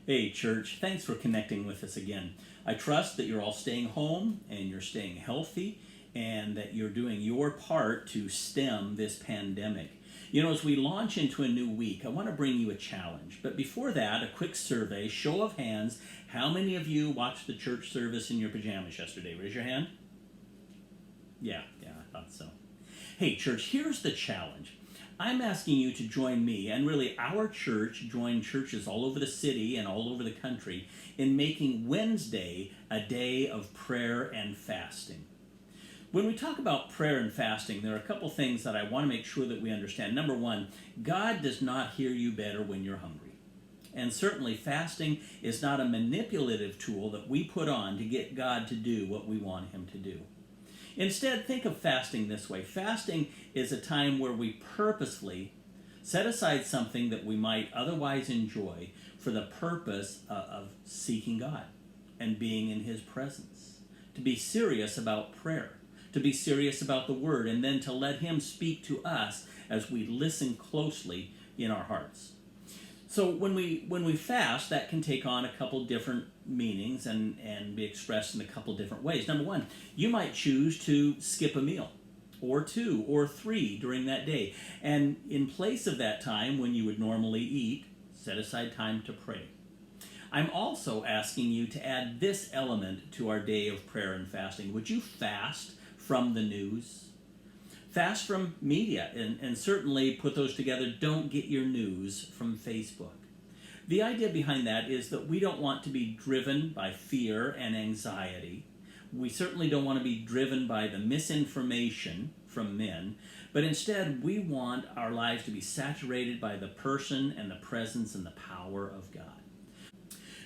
Hey, church, thanks for connecting with us again. I trust that you're all staying home and you're staying healthy and that you're doing your part to stem this pandemic. You know, as we launch into a new week, I want to bring you a challenge. But before that, a quick survey, show of hands. How many of you watched the church service in your pajamas yesterday? Raise your hand. Yeah, I thought so. Hey, church, here's the challenge. I'm asking you to join me, and really our church, join churches all over the city and all over the country, in making Wednesday a day of prayer and fasting. When we talk about prayer and fasting, there are a couple things that I want to make sure that we understand. Number one, God does not hear you better when you're hungry. And certainly fasting is not a manipulative tool that we put on to get God to do what we want him to do. Instead, think of fasting this way. Fasting is a time where we purposefully set aside something that we might otherwise enjoy for the purpose of seeking God and being in his presence. To be serious about prayer, to be serious about the word, and then to let him speak to us as we listen closely in our hearts. So when we fast, that can take on a couple different meanings and be expressed in a couple different ways. Number one, you might choose to skip a meal, or two, or three during that day. And in place of that time when you would normally eat, set aside time to pray. I'm also asking you to add this element to our day of prayer and fasting. Would you fast from the news? Fast from media, and certainly put those together. Don't get your news from Facebook. The idea behind that is that we don't want to be driven by fear and anxiety. We certainly don't want to be driven by the misinformation from men, but instead we want our lives to be saturated by the person and the presence and the power of God.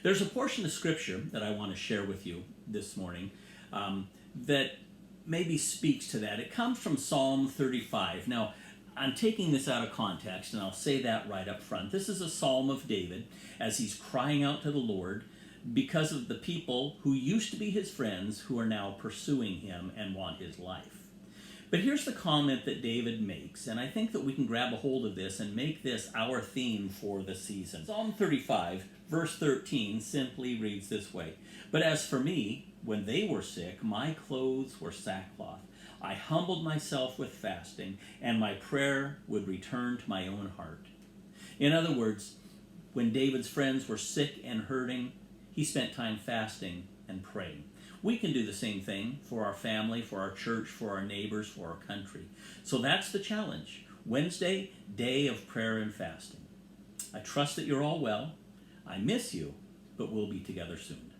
There's a portion of Scripture that I want to share with you this morning that maybe speaks to that. It comes from Psalm 35. Now, I'm taking this out of context, and I'll say that right up front. This is a psalm of David as he's crying out to the Lord because of the people who used to be his friends who are now pursuing him and want his life. But here's the comment that David makes, and I think that we can grab a hold of this and make this our theme for the season. Psalm 35, verse 13, simply reads this way: "But as for me, when they were sick, my clothes were sackcloth. I humbled myself with fasting, and my prayer would return to my own heart." In other words, when David's friends were sick and hurting, he spent time fasting and praying. We can do the same thing for our family, for our church, for our neighbors, for our country. So that's the challenge. Wednesday, day of prayer and fasting. I trust that you're all well. I miss you, but we'll be together soon.